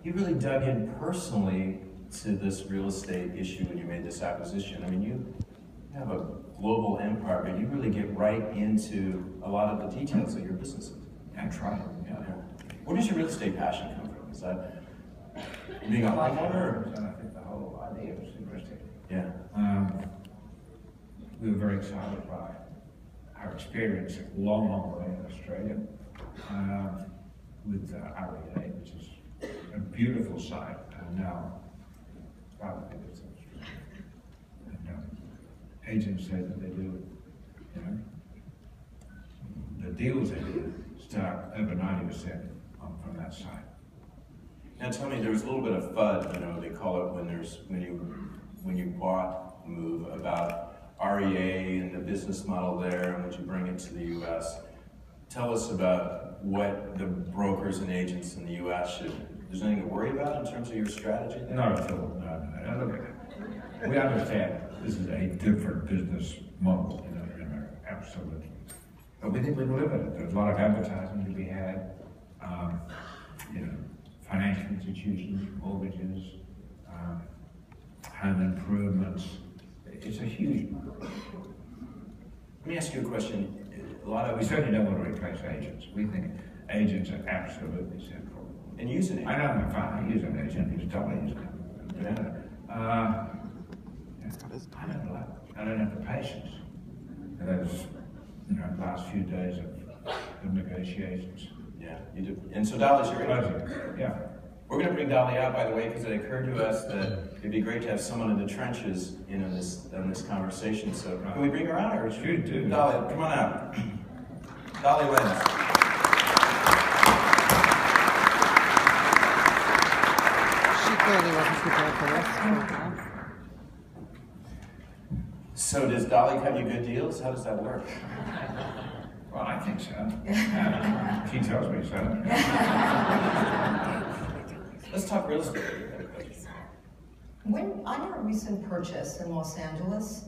you really dug in personally to this real estate issue when you made this acquisition. I mean, you have a global empire, but you really get right into a lot of the details of your businesses. That's right. Yeah. Where does your real estate passion come from? Is that being a homeowner? And I think the whole idea was interesting. Yeah. We were very excited by our experience long way in Australia with REA, which is a beautiful site, and now rather than it's and agents say that they do, you know, the deals they do start over 90% from that site. Now tell me, there was a little bit of FUD, you know, they call it when you bought Move, about REA and the business model there, and would you bring it to the U.S. Tell us about what the brokers and agents in the U.S. should. There's anything to worry about in terms of your strategy there? Not at all. No. Look, we understand this is a different business model in America, absolutely. But we think we can live in it. There's a lot of advertising to be had. You know, financial institutions, mortgages, home improvements. It's a huge market. Let me ask you a question. We certainly don't want to replace agents. We think agents are absolutely central. And use an agent. I know my father used an agent. He's totally used it. I don't have the patience for those, last few days of negotiations. Yeah, you do. And so Dolly's your agent. Yeah. We're going to bring Dolly out, by the way, because it occurred to us that it'd be great to have someone in the trenches in this conversation. So can we bring her out, or should we do? Dolly, come on out. Dolly Lenz. She clearly wasn't prepared for this. So does Dolly cut you good deals? How does that work? Well, I think so. She tells me so. Let's talk real estate. On your recent purchase in Los Angeles,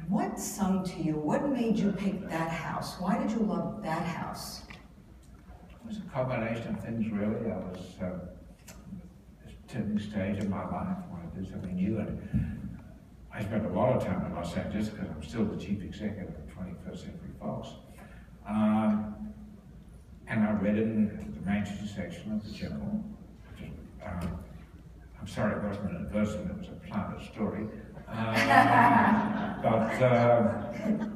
what sung to you? What made you pick that house? Why did you love that house? It was a combination of things, really. I was at a turning stage in my life. I wanted to do something new. And I spent a lot of time in Los Angeles because I'm still the chief executive of 21st Century Fox. And I read in the Manchester section of the Journal. I'm sorry it wasn't an advertisement, it was a planted story.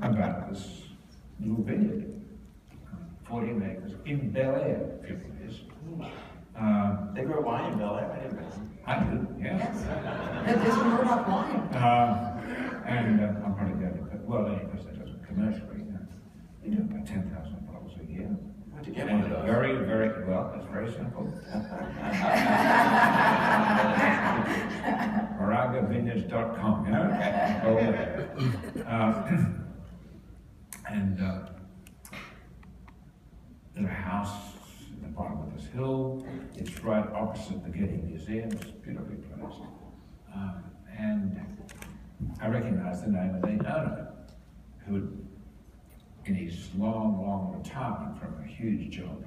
About this little vineyard, 40 acres in Bel Air, if it is. They grow wine in Bel Air, I didn't know. I do, yeah. Yes. There's a Murdoch wine. I'm probably going to, well, anyway, that doesn't commercially. You do about $10,000 a year. How'd you get one of those? Very, very, well, it's very simple. MoragaVineyards.com, you know? Go there. There's a house at the bottom of this hill. It's right opposite the Getty Museum. It's beautifully placed. And I recognized the name of the owner, who had, in his long retirement from a huge job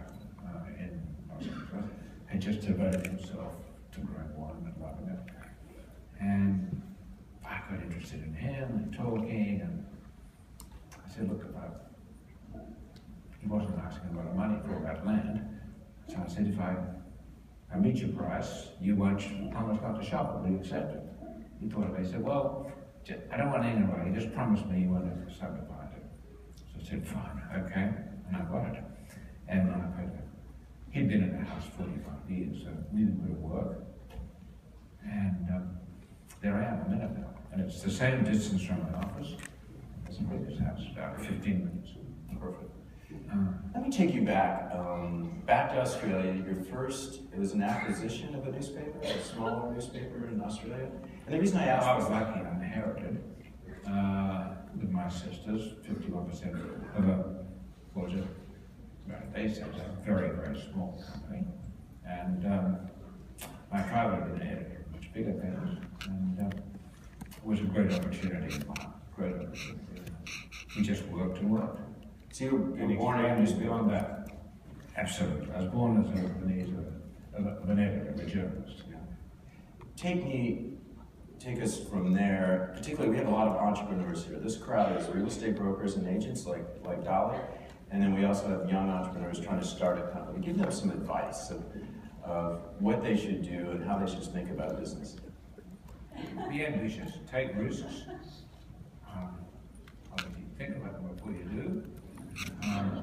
in Los Angeles, had just devoted himself to growing wine and loving it. And I got interested in him and talking, and I said, look, he wasn't asking a lot of money for that land. So I said, if I meet your price, you won't promise not to shop it, will you accept it? He thought of it, he said, well, I don't want anything writing, just promise me you won't ever subdivide it. So I said, fine, okay, and I got it. And I paid it. He'd been in the house 45 years, so needed a bit of work. And there I am, a minute now. And it's the same distance from my office as the previous house, about 15 minutes. Perfect. Let me take you back to Australia. It was an acquisition of a newspaper, a smaller newspaper in Australia. And the reason I asked I was lucky, I inherited with my sisters 51% of they said a very, very small company. And my father had been editor of much bigger things, and it was a great opportunity. Great opportunity. We just worked and worked. So you were born in a newspaper? Beyond that. Absolutely. I was born as an editor, which journalist. Yeah. Take us from there. Particularly, we have a lot of entrepreneurs here. This crowd is real estate brokers and agents like Dolly, and then we also have young entrepreneurs trying to start a company. Give them some advice of what they should do and how they should think about business. Be ambitious, take risks. Obviously, think about them before you do.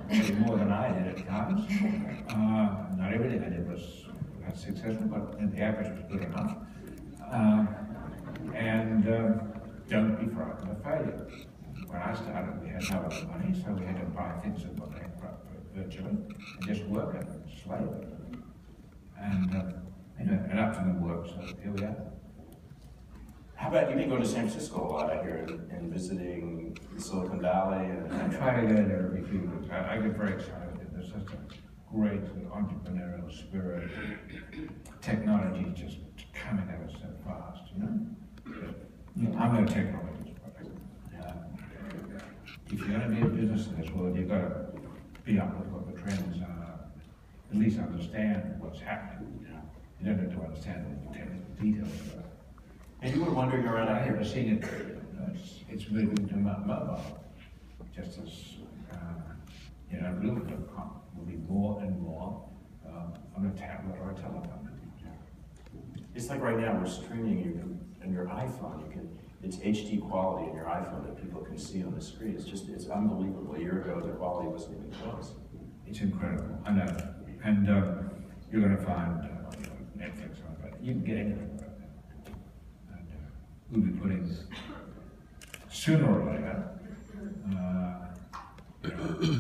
Maybe more than I did at times. Not everything I did was successful, but the average was good enough. And don't be frightened of failure. When I started, we had no other money, so we had to buy things that were bankrupt virtually and just work it and slave it. And up to them work, so here we are. How about, you've been going to San Francisco a lot, I hear, and visiting Silicon Valley. I try to go there every few weeks. I get very excited. There's such a great entrepreneurial spirit. Technology is just coming at us so fast, you know? I'm no technologist, but if you're going to be in business in this world, you've got to be up with what the trends are. At least understand what's happening. You don't have to understand all the technical details of it. And you were wandering around out I here. have seen it. It's moving to mobile, just as Rupert.com will be more and more on a tablet or a telephone. It's like right now we're streaming you on your iPhone. It's HD quality in your iPhone that people can see on the screen. It's unbelievable. A year ago the quality wasn't even close. It's incredible. I know, and you're going to find Netflix on it. You can get anything right now. And we'll be putting sooner or later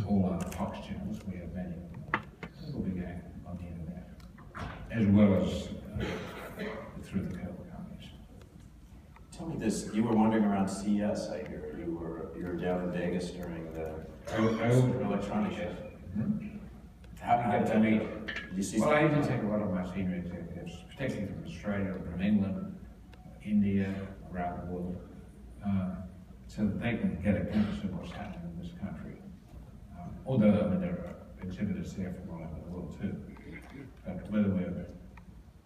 all our Fox channels. We have many. Will be going on the internet, as well as through the cable companies. Tell me this: you were wandering around CES. I hear you were down in Vegas during the electronic show. How did that meet? You see? Well, I usually take a lot of my senior executives, particularly from Australia, from England, India, around the world, so that they can get a glimpse of what's happening in this country. Although there are exhibitors there from all over the world too. But whether we're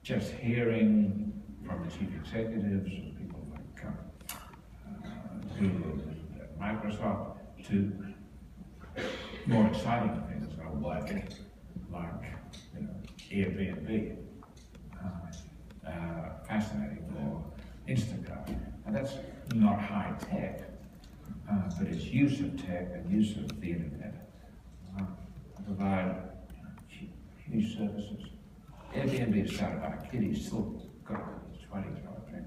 just hearing from the chief executives, or people like Google and Microsoft, to more exciting things like Airbnb, fascinating, or Instacart. And that's not high tech, but it's use of tech and use of the internet. Provide huge services. Airbnb is started by a kid. He's still got his 20s, I think.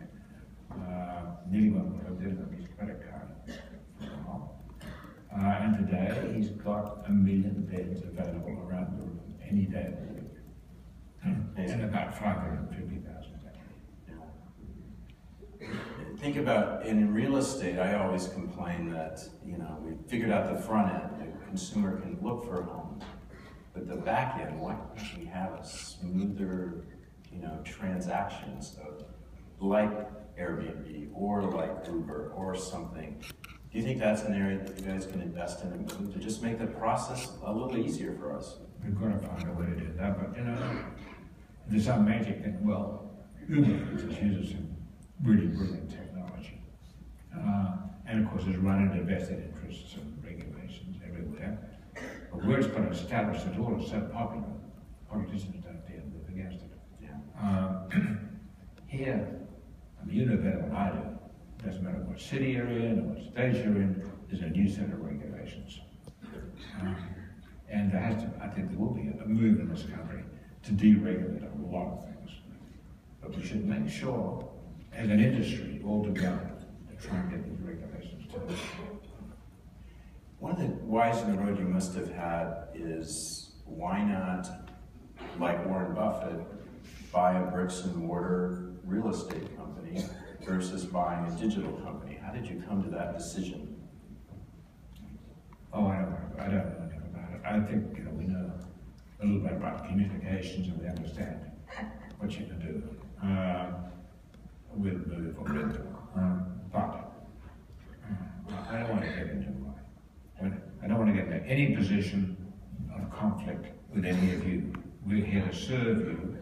Nearly won't go there with his credit card. And today he's got 1 million beds available around the room any day of the week. And about 550,000 days. Think about, in real estate, I always complain that, we figured out the front end, the consumer can look for a home, but the back end, why can't we have a smoother, transactions of, like Airbnb or like Uber or something? Do you think that's an area that you guys can invest in and move to just make the process a little easier for us? We've got to find a way to do that, but there's some magic thing. Well, Uber uses some really brilliant technology. And of course, there's run into vested interests and regulations everywhere. But where it's been established at all, it's so popular, politicians don't dare move against it. Yeah. Here, you know better than I do. It doesn't matter what city you're in or what state you're in, there's a new set of regulations. And there has to, I think there will be a move in this country to deregulate a lot of things. But we should make sure, as an industry, all together, to try and get these regulations to us. One of the whys in the road you must have had is, why not, like Warren Buffett, buy a bricks and mortar real estate company versus buying a digital company? How did you come to that decision? Oh, I don't know anything about it. I think we know a little bit about communications, and we understand what you can do with move or with. But I don't want to get into I don't want to get into any position of conflict with any of you. We're here to serve you.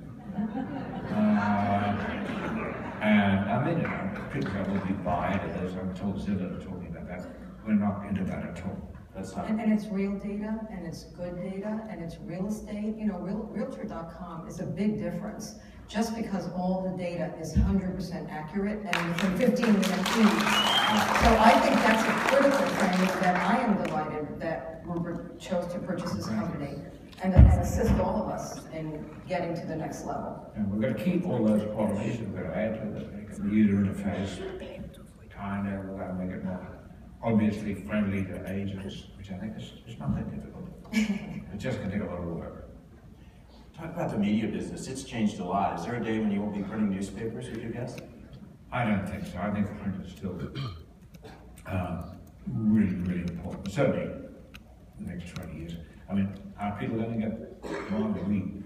I mean it. People say, well, we buy editors. I'm told Zilla are talking about that. We're not into that at all. That's not. And it's real data, and it's good data, and it's real estate. You know, Realtor.com is a big difference. Just because all the data is 100% accurate and within 15 minutes each. So I think that's a critical thing that I am delighted that Rupert chose to purchase this company and assist all of us in getting to the next level. And we're going to keep all those qualities. We're going to add to the user interface, kind of, we're going to make it more obviously friendly to agents, which I think is not that difficult. It's just going to take a lot of work. Talk about the media business. It's changed a lot. Is there a day when you won't be printing newspapers, would you guess? I don't think so. I think print is still really, really important. Certainly, the next 20 years. I mean, are people going to get one a week?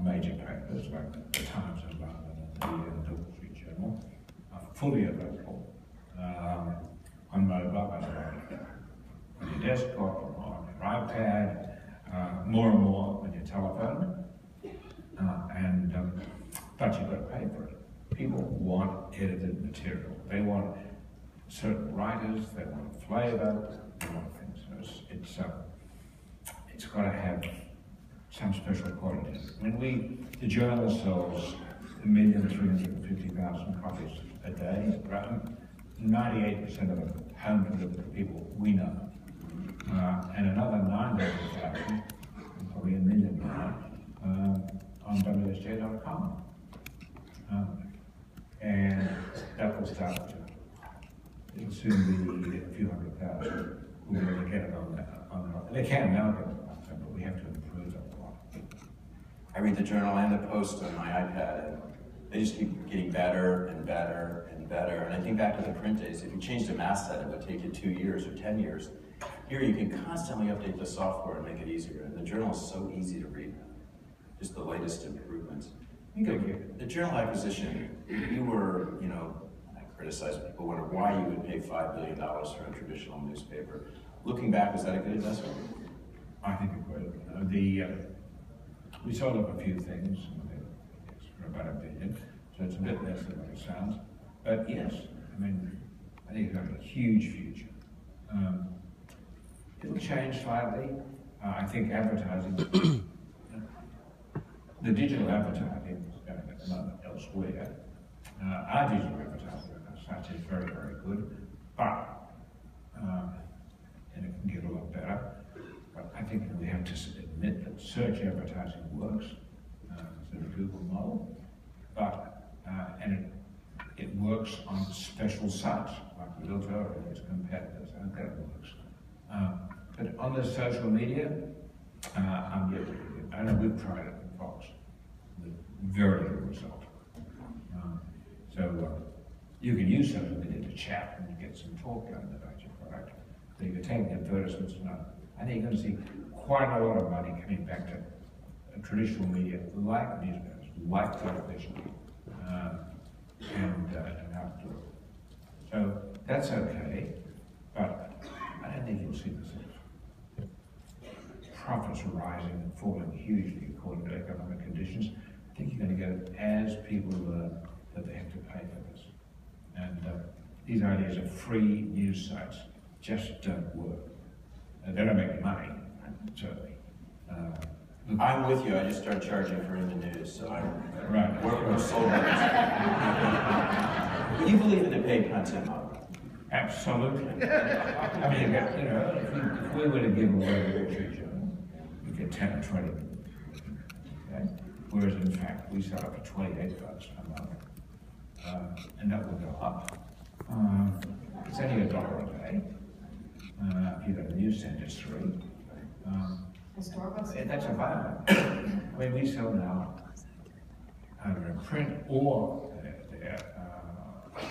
Major papers like the Times of London and the Wall Street Journal are fully available on mobile, on your desktop, on your iPad, more and more on your telephone, but you've got to pay for it. People want edited material. They want certain writers, they want flavor, they want things. So it's got to have some special quality. When the journal sells 1,350,000 copies a day, right? 98% of them home delivered to people we know. And another 900,000, probably 1 million now, on WSJ.com. And that will start to, it'll soon be a few 100,000 who will get it on that. They can now get it on that, but we have to improve that a lot. I read the Journal and the Post on my iPad, and they just keep getting better and better and better. And I think back to the print days, if you changed a masthead, it would take you 2 years or 10 years. Here you can constantly update the software and make it easier. And the Journal is so easy to read. Just the latest improvements. The Journal acquisition, you were, I criticize people, wonder why you would pay $5 billion for a traditional newspaper. Looking back, was that a good investment? I think it would. We sold up a few things for about $1 billion, so it's a bit less than what it sounds. But yes, I mean, I think it's got a huge future. It'll change slightly. I think advertising, the digital advertising is going at the moment elsewhere. Our digital advertising as such is very, very good, but, and it can get a lot better. But I think we have to admit that search advertising works, so the Google model, but, and it works on special sites like Realtor and its competitors, and that works. But on the social media, I'm yet to do it. I know we've tried it in Fox, with very little result. So you can use social media to chat and get some talk going about your product. So you can take advertisements and I think you're going to see quite a lot of money coming back to traditional media, like newspapers, like television, and outdoor. So that's okay, but I don't think you'll see the sort of profits rising and falling hugely according to economic conditions. I think you're going to get it as people learn that they have to pay for this. And these ideas of free news sites just don't work. They don't make money, certainly. I'm with you. I just started charging for In the News, so we're sold on it. But you believe in the paid content model? Absolutely. I mean, if we were to give away the Wall Street Journal, we get 10 or 20 million. Okay? Whereas in fact, we sell it for 28 bucks a month, and that will go up. It's only $1 a day. If you've got a news center, it's free. That's a viable. I mean, we sell now either in print or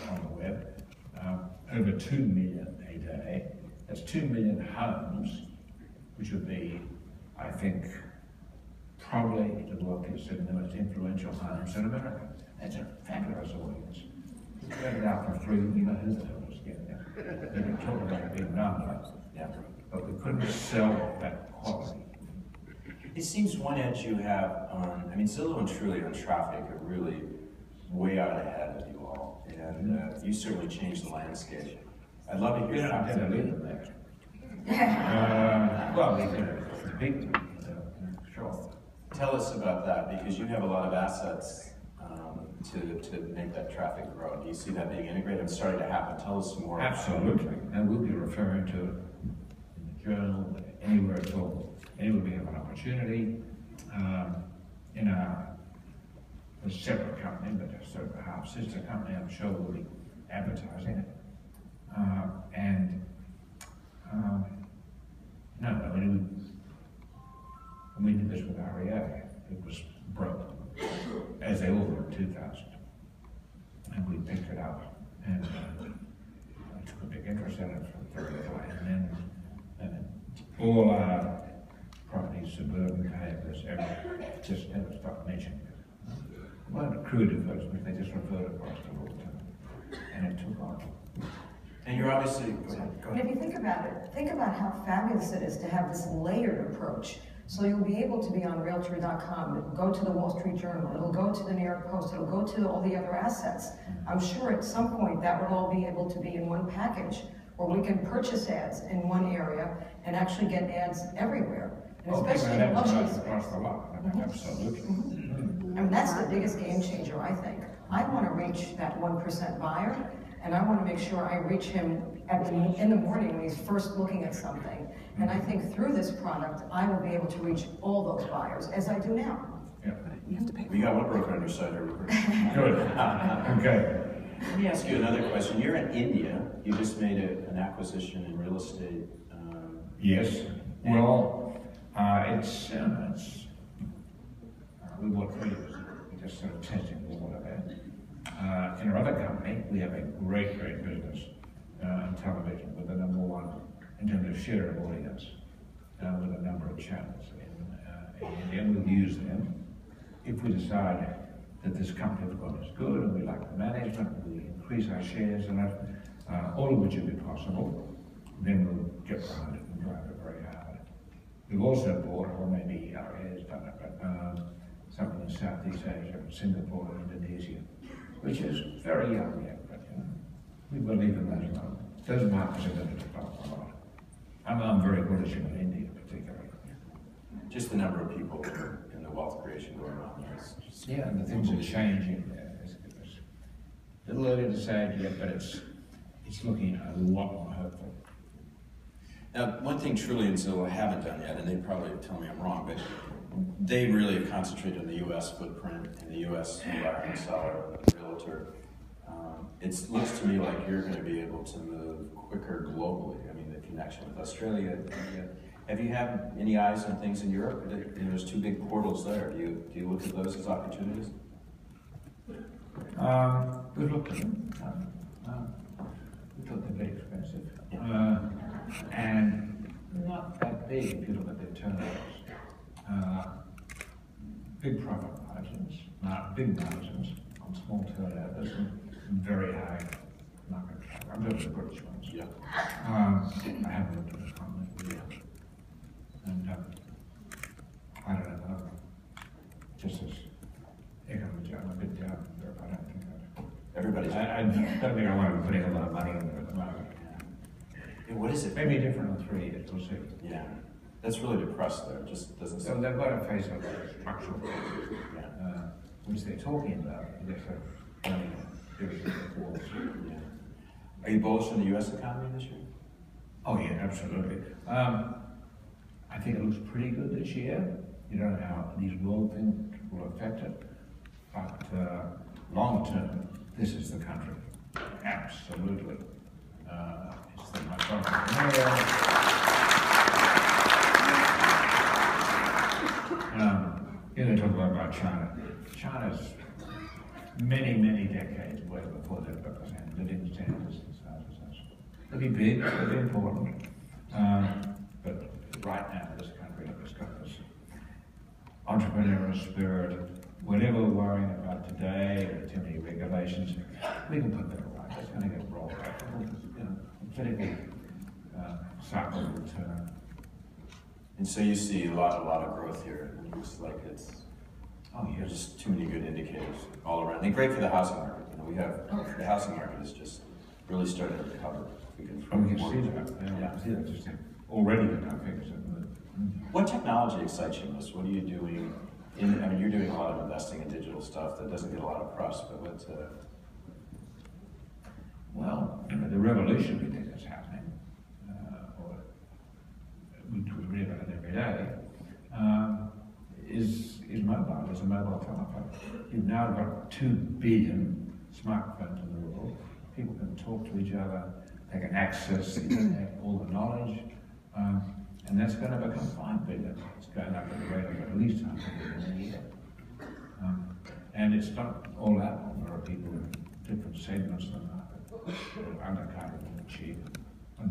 on the web over 2 million a day. That's 2 million homes, which would be, I think, probably the wealthiest and the most influential homes in America. That's a fabulous audience. We get it out for free. You know who the hell is getting it. They can talk about it being done, but we couldn't sell that quality. It seems one edge you have on, Zillow and Truly on traffic are really way out ahead of you all, and you certainly changed the landscape. I'd love to hear Yeah, I from did a you. little bit. Well, we did it big, sure. Tell us about that, because you have a lot of assets to make that traffic grow. Do you see that being integrated and starting to happen? Tell us more. Absolutely, and we'll be referring to it in the journal, anywhere at all. Anywhere we have an opportunity, in a separate company, but a sort of half sister company, I'm sure we'll be advertising it. No, I mean, we did this with REA. It was broke, as they all were in 2000. And we picked it up, and I took a big interest in it for very little. And then all our properties, suburban campus, everything, just never stopped mentioning it. Well, the crew advertisements, they just referred across the world to it, and it took off. And you're obviously, go And ahead. if you think about it, think about how fabulous it is to have this layered approach. So you'll be able to be on Realtor.com, it'll go to the Wall Street Journal, it'll go to the New York Post, it'll go to all the other assets. I'm sure at some point that will all be able to be in one package, where we can purchase ads in one area and actually get ads everywhere. And especially in luxury space. Across the lot, absolutely. I mean, that's the biggest game changer, I think. I want to reach that 1% buyer, and I want to make sure I reach him in the morning when he's first looking at something. And I think through this product, I will be able to reach all those buyers, as I do now. Yeah. You got one broker on your side, Rupert. Good. Okay. Let me ask you another question. You're in India. You just made an acquisition in real estate. Yes. Well, we bought 3 years. We just sort of testing the water there. In our other company, we have a great business in television. We're the #1 in terms of share of audience with a number of channels in India. And we'll use them if we decide that this company we've got is good and we like the management, we increase our shares in it, all of which would be possible. Then we'll get behind it and drive it very hard. We've also bought, or maybe REA has done it, but something in Southeast Asia, Singapore, and Indonesia, which is very young yet, but we believe in those markets. Those markets are going to develop a lot. I'm very bullish about India particularly. Just the number of people in the wealth creation going on there. Yeah, and the things are changing there. It's a little early to say it yet, but it's looking a lot more hopeful. Now, one thing Truly and Zillow haven't done yet, and they probably tell me I'm wrong, but they really have concentrated on the U.S. footprint and the U.S. buyer and seller, realtor. It looks to me like you're going to be able to move quicker globally. I mean, the connection with Australia, India. Have you had any eyes on things in Europe? There's 2 big portals there. Do you look at those as opportunities? We've looked at them. We thought they're very expensive. And not that big if you look at their turnovers. Big profit margins, big margins on small turnovers and very high market cap. I'm looking at the British ones. Yeah. I haven't looked at the company yet. And I don't know, just as economic, I'm a bit down there, I don't think Everybody's. I don't think I want to be putting a lot of money into it at the moment. Yeah, what is it? Maybe different in 3 years, we'll see. Yeah. That's really depressed there. It just doesn't So seem. they've got to face a structural problem, Yeah. which they're talking about. They're sort of running very good walls. Yeah. Are you bullish on the U.S. economy this year? Oh yeah, absolutely. I think it looks pretty good this year. You don't know how these world things will affect it, but long term, this is the country. Absolutely. It's the most they talk about China. China's many decades way before they've got the same living standards and size as us. They'll be big, they'll be important, but right now this country has got this entrepreneurial spirit. Whatever we're worrying about today, too many regulations, we can put that away. It's going to get rolled back. Political cycle will turn. And so you see a lot of growth here. It looks like it's Oh, There's yes. just too many good indicators all around. And great for the housing market. You know, we have, the housing market is just really starting to recover. We can See that. Yeah, I see that just already in our figures. What technology excites you most? What are you doing? I mean, you're doing a lot of investing in digital stuff that doesn't get a lot of press, but what? Well, the revolutionary thing that's happening, or we read about it every day, is mobile. It's a mobile telephone. You've now got 2 billion smartphones in the world. People can talk to each other. They can access the internet, all the knowledge, and that's going to become 5 billion. It's going up at the rate of at least 100 million a year. And it's not all Apple. There are people in different segments of the market that are undercutting and cheap,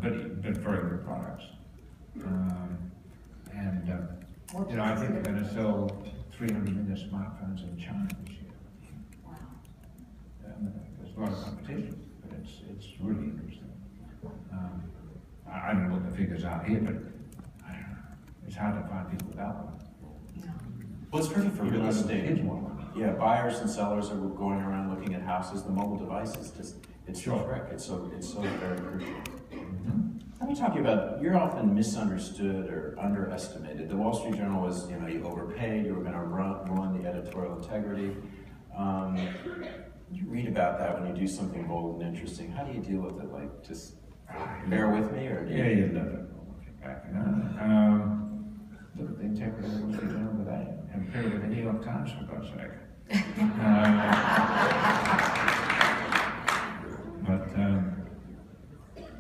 but very good products. You know, I think they're going to sell 300 million smartphones in China this year. Wow. There's a lot of competition, but it's really interesting. I don't know what the figures are here, but I don't know. It's hard to find people without one. Yeah. Well, it's perfect for real estate. Kids want one. Yeah, buyers and sellers are going around looking at houses. The mobile device is just, it's Sure. the trick. It's so very crucial. Let me talk to you about, you're often misunderstood or underestimated. The Wall Street Journal was, you know, you overpaid, you were going to ruin the editorial integrity. You read about that when you do something bold and interesting. How do you deal with it? Like, just bear with me, or do you? Yeah, you love it. Back. Look at the integrity of the Wall Street Journal today, and compare it with the New York Times, for God's sake.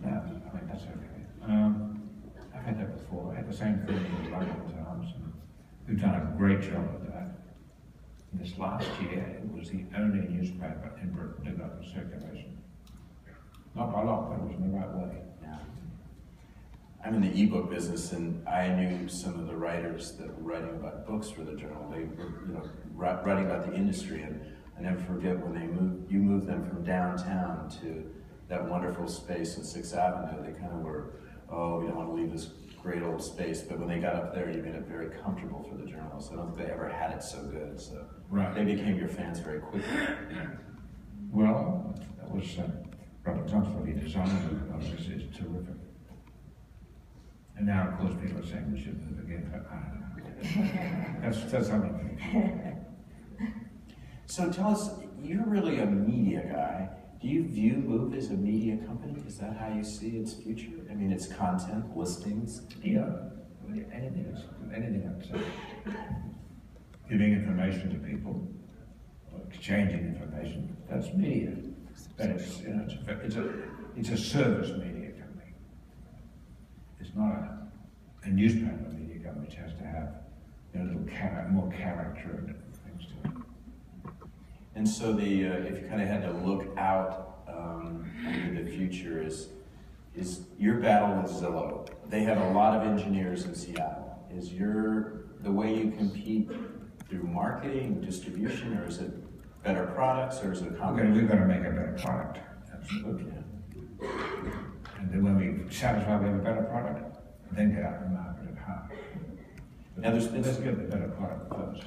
No, I mean, that's okay. I've had that before. I had the same thing with the London Times, and we've done a great job of that. This last year, it was the only newspaper in Britain that got in circulation. Not by a lot, but it was in the right way. Yeah. I'm in the ebook business, and I knew some of the writers that were writing about books for the journal. They were, you know, writing about the industry, and I never forget when you moved them from downtown to that wonderful space on 6th Avenue. They kind of were, oh, we don't want to leave this great old space, but when they got up there, you made it very comfortable for the journalists. I don't think they ever had it so good, so Right. they became your fans very quickly. Well, that was Robert Johnson, he designed it. It's terrific. And now, of course, people are saying we should move again, but I don't know. That's something. So tell us, you're really a media guy. Do you view Move as a media company? Is that how you see its future? I mean, its content, listings? Yeah, anything I'd say. Giving information to people, or exchanging information, that's media. But it's, you know, it's a service media company. It's not a newspaper media company which has to have, you know, a little more character and things to it. And so if you kind of had to look out into the future, is your battle with Zillow? They have a lot of engineers in Seattle. Is the way you compete through marketing, distribution, or is it better products, or is it a combination? We've got to make a better product, absolutely. And then when we satisfy we have a better product, then get out and market it hard. But Now, there's been let's get the better product first.